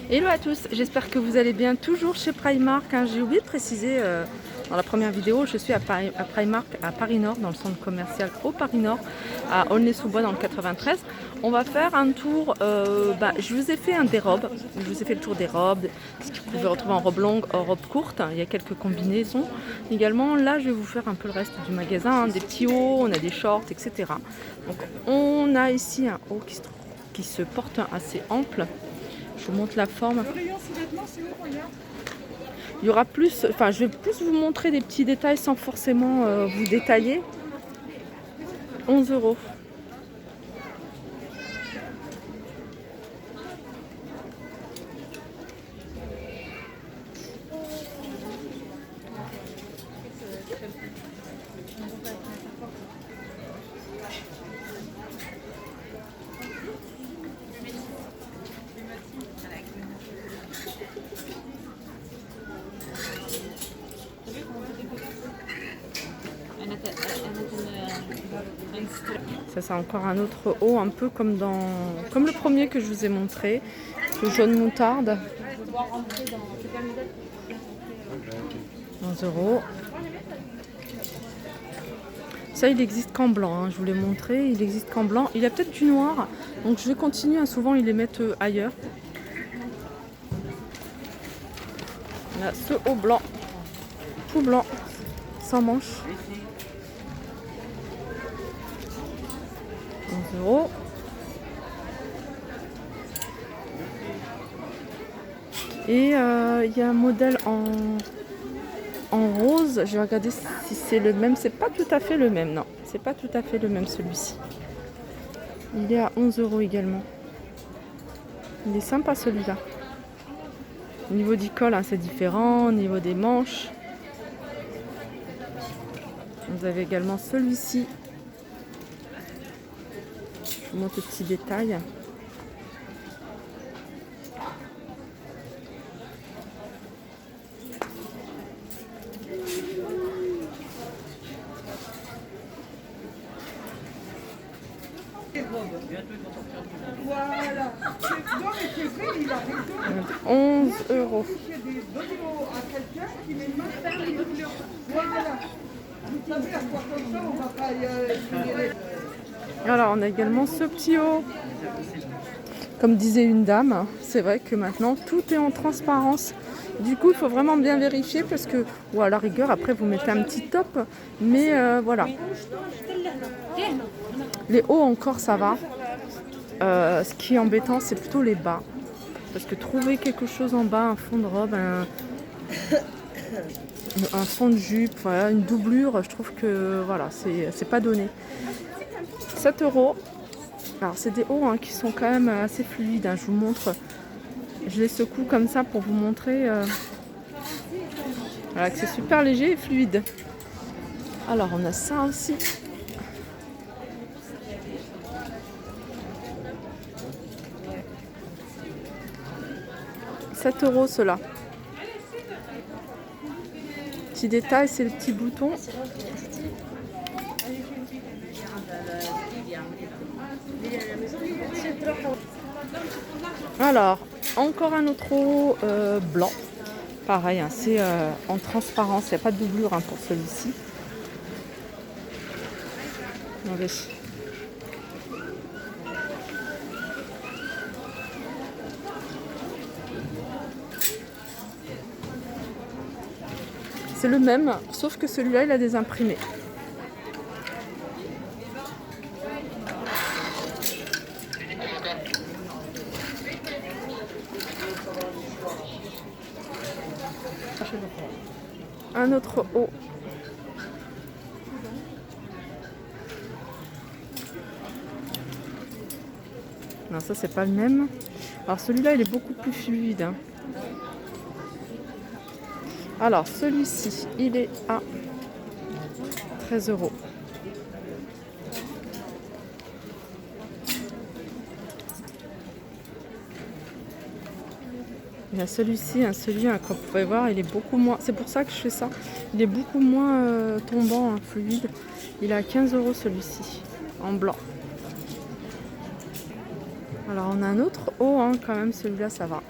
Hello à tous, j'espère que vous allez bien, toujours chez Primark. J'ai oublié de préciser dans la première vidéo, je suis à Primark à Paris Nord, dans le centre commercial au Paris Nord, à Aulnay-sous-Bois dans le 93. On va faire un tour, je vous ai fait un des robes, je vous ai fait le tour des robes, ce que vous pouvez retrouver en robe longue, en robe courte, il y a quelques combinaisons. Également, là je vais vous faire un peu le reste du magasin, des petits hauts, on a des shorts, etc. Donc on a ici un haut qui se porte assez ample. Je vous montre la forme. Le rayon sous-vêtements, c'est où, regarde. Il y aura plus, je vais plus vous montrer des petits détails sans forcément vous détailler. 11 €. Ça c'est encore un autre haut, un peu comme le premier que je vous ai montré, le jaune moutarde. 11 €. Ça il existe qu'en blanc, je vous l'ai montré, il existe qu'en blanc. Il y a peut-être du noir, donc je vais continuer, souvent ils les mettent ailleurs. Là, ce haut blanc, tout blanc, sans manches. 11 €. Et il y a un modèle en rose. Je vais regarder si c'est le même. C'est pas tout à fait le même, non. C'est pas tout à fait le même celui-ci. Il est à 11 € également. Il est sympa celui-là. Au niveau du col, c'est différent. Au niveau des manches. Vous avez également celui-ci. Je vous montre le petit détail. Voilà. Non, mais c'est vrai, il a raison. 11 €. Il y a des dodos à quelqu'un qui met une main sur les dodos. Voilà. Vous savez, à quoi comme ça, on va pas Alors, on a également ce petit haut. Comme disait une dame, c'est vrai que maintenant, tout est en transparence. Du coup, il faut vraiment bien vérifier parce que, ou à la rigueur, après, vous mettez un petit top. Mais voilà. Les hauts encore, ça va. Ce qui est embêtant, c'est plutôt les bas. Parce que trouver quelque chose en bas, un fond de robe, un fond de jupe, voilà, une doublure, je trouve que voilà, c'est pas donné. 7 €. Alors c'est des hauts qui sont quand même assez fluides. Je vous montre. Je les secoue comme ça pour vous montrer voilà, que c'est super léger et fluide. Alors on a ça aussi. 7 € cela. Petit détail, c'est le petit bouton. Alors, encore un autre haut blanc. Pareil, c'est en transparence, il n'y a pas de doublure pour celui-ci. Regardez. C'est le même, sauf que celui-là, il a des imprimés. Un autre haut. Non, ça, c'est pas le même. Alors, celui-là, il est beaucoup plus fluide. Alors, celui-ci, il est à 13 €. Il y a celui-ci, celui comme vous pouvez voir, il est beaucoup moins. C'est pour ça que je fais ça. Il est beaucoup moins tombant, fluide. Il est à 15 € celui-ci, en blanc. Alors on a un autre haut, quand même, celui-là ça va.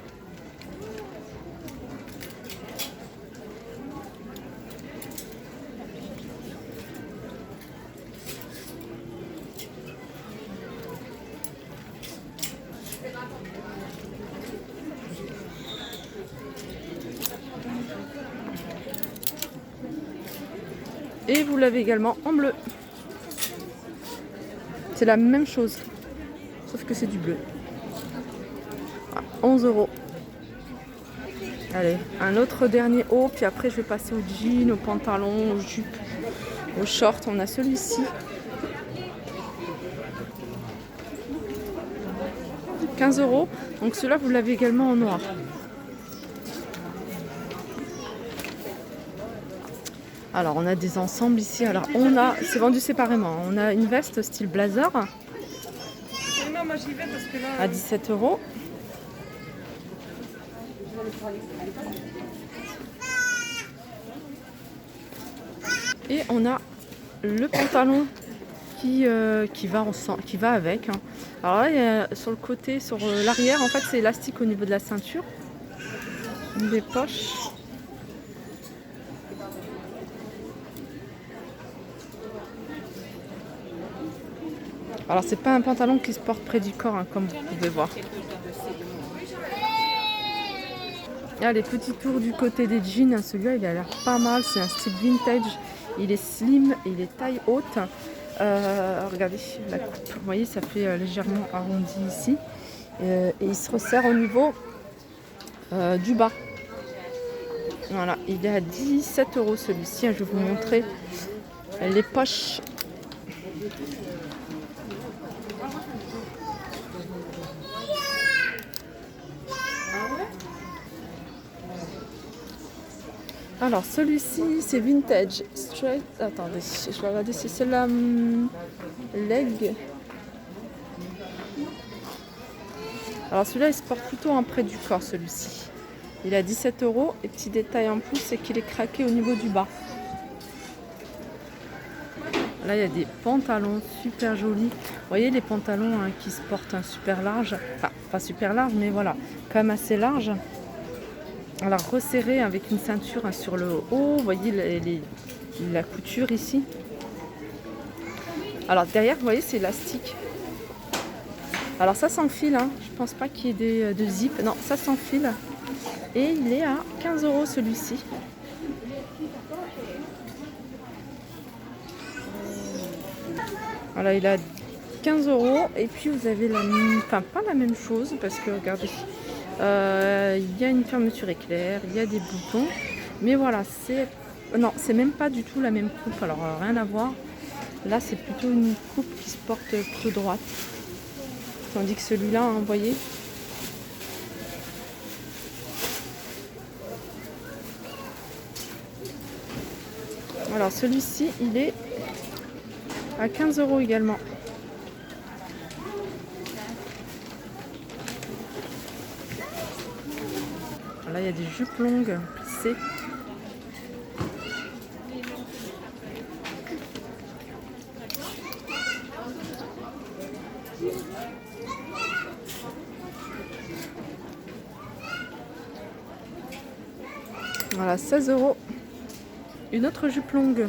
Et vous l'avez également en bleu. C'est la même chose, sauf que c'est du bleu. 11 €. Allez, un autre dernier haut, puis après je vais passer aux jeans, aux pantalons, aux jupes, aux shorts. On a celui-ci. 15 €. Donc celui-là, vous l'avez également en noir. Alors on a des ensembles ici. Alors c'est vendu séparément. On a une veste style blazer à 17 €. Et on a le pantalon qui va avec. Alors là, sur le côté, sur l'arrière, en fait, c'est élastique au niveau de la ceinture. Des poches. Alors c'est pas un pantalon qui se porte près du corps, hein, comme vous pouvez voir. Là, les petits tours du côté des jeans, hein, celui-là il a l'air pas mal, c'est un style vintage. Il est slim et il est taille haute. Regardez la coupe, vous voyez ça fait légèrement arrondi ici. Et il se resserre au niveau du bas. Voilà, il est à 17 € celui-ci. Je vais vous montrer les poches. Alors celui-ci c'est vintage straight. Attendez, je vais regarder si c'est la leg. Alors celui-là il se porte plutôt en près du corps celui-ci. Il est à 17 € et petit détail en plus c'est qu'il est craqué au niveau du bas. Là il y a des pantalons super jolis. Vous voyez les pantalons hein, qui se portent super large. Enfin pas super large mais voilà, quand même assez large. Alors resserré avec une ceinture hein, sur le haut, vous voyez la couture ici. Alors derrière, vous voyez, c'est élastique. Alors ça s'enfile, hein. Je pense pas qu'il y ait de zip. Non, ça s'enfile. Et il est à 15 € celui-ci. Voilà, il est à 15 €. Et puis vous avez enfin pas la même chose parce que regardez. Il y a une fermeture éclair, il y a des boutons, mais voilà, c'est même pas du tout la même coupe, alors rien à voir. Là c'est plutôt une coupe qui se porte plutôt droite, tandis que celui-là, hein, vous voyez, alors celui-ci il est à 15 € également. Là, il y a des jupes longues plissées. Voilà, 16 €. Une autre jupe longue.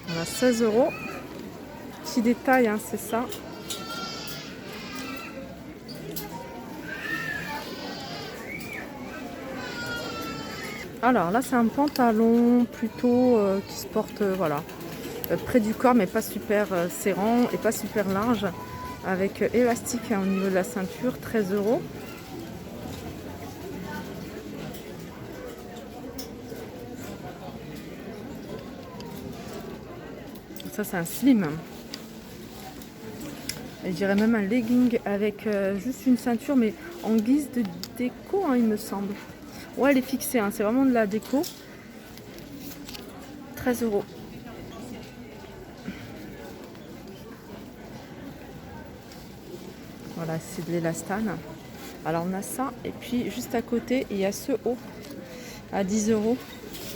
Voilà, 16 €. Petit détail, hein, c'est ça. Alors là c'est un pantalon plutôt qui se porte voilà, près du corps mais pas super serrant et pas super large avec élastique hein, au niveau de la ceinture, 13 €. Ça c'est un slim. Et je dirais même un legging avec juste une ceinture mais en guise de déco hein, il me semble. Ouais, elle est fixée, hein, c'est vraiment de la déco. 13 €. Voilà, c'est de l'élastane. Alors on a ça, et puis juste à côté, il y a ce haut à 10 €.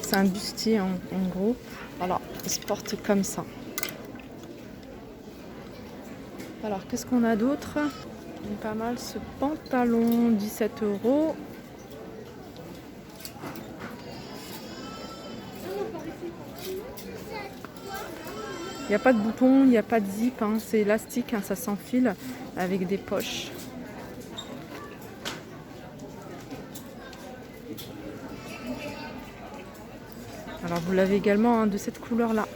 C'est un bustier en gros. Alors, il se porte comme ça. Alors, qu'est-ce qu'on a d'autre? Pas mal ce pantalon, 17 €. Il n'y a pas de bouton, il n'y a pas de zip, hein, c'est élastique, hein, ça s'enfile avec des poches. Alors vous l'avez également hein, de cette couleur là.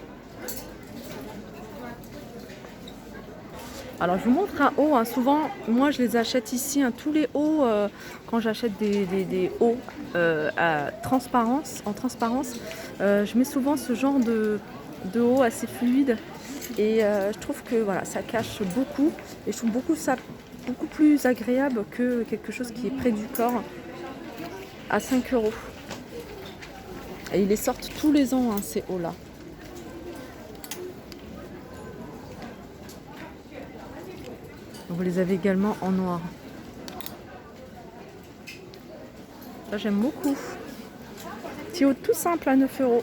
Alors je vous montre un haut, hein. Souvent moi je les achète ici, hein, tous les hauts, quand j'achète des hauts en transparence, je mets souvent ce genre de haut assez fluide et je trouve que voilà, ça cache beaucoup et je trouve ça beaucoup plus agréable que quelque chose qui est près du corps à 5 €. Et ils les sortent tous les ans hein, ces hauts là. Vous les avez également en noir. Ça j'aime beaucoup. Petit haut tout simple à 9 €.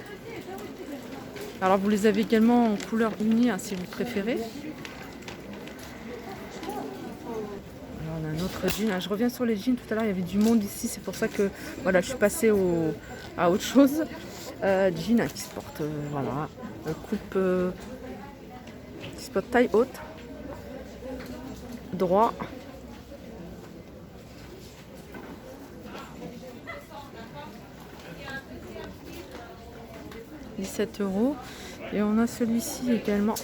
Alors vous les avez également en couleur unie hein, si vous préférez. Alors, on a un autre jean. Ah, je reviens sur les jeans. Tout à l'heure il y avait du monde ici. C'est pour ça que voilà, je suis passée à autre chose. Jean hein, qui se porte voilà, coupe qui se porte taille haute. Droit. « 17 €. Et on a celui-ci également.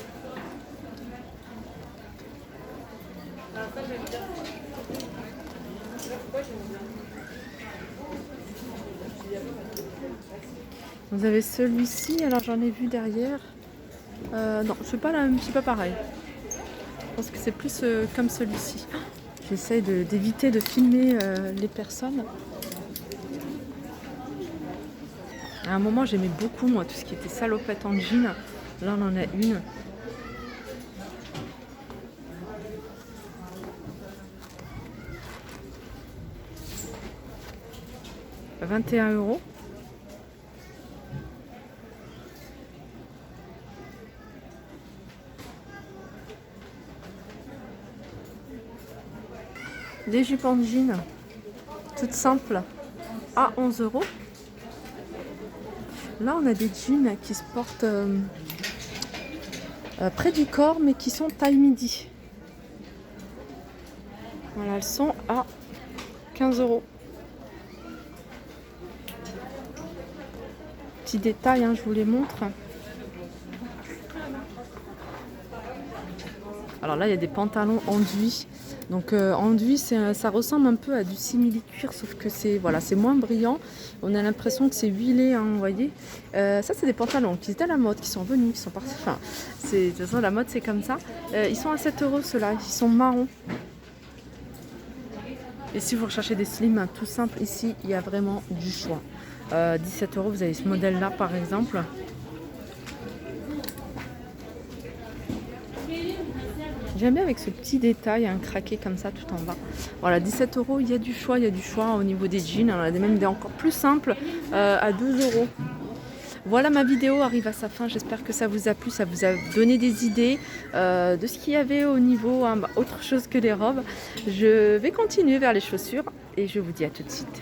Vous avez celui-ci, alors j'en ai vu derrière. Non, c'est pas pareil. Je pense que c'est plus comme celui-ci. J'essaye d'éviter de filmer les personnes. À un moment, j'aimais beaucoup, moi, tout ce qui était salopette en jean. Là, on en a une. « 21 €. Des jupes en jean, toutes simples, à 11 €. Là, on a des jeans qui se portent près du corps, mais qui sont taille midi. Voilà, elles sont à 15 €. Petit détail, hein, je vous les montre. Alors là, il y a des pantalons enduits. Donc enduit, ça ressemble un peu à du simili-cuir, sauf que c'est voilà, c'est moins brillant. On a l'impression que c'est huilé, hein, vous voyez. Ça, c'est des pantalons qui étaient à la mode, qui sont venus, qui sont partis. Enfin, de toute façon, la mode, c'est comme ça. Ils sont à 7 € ceux-là, ils sont marrons. Et si vous recherchez des slims hein, tout simple, ici, il y a vraiment du choix. 17 €, vous avez ce modèle-là, par exemple. J'aime bien avec ce petit détail, un craqué comme ça tout en bas. Voilà, 17 €, il y a du choix au niveau des jeans. On a même des encore plus simples à 12 €. Voilà, ma vidéo arrive à sa fin. J'espère que ça vous a plu, ça vous a donné des idées de ce qu'il y avait au niveau, hein, autre chose que les robes. Je vais continuer vers les chaussures et je vous dis à tout de suite.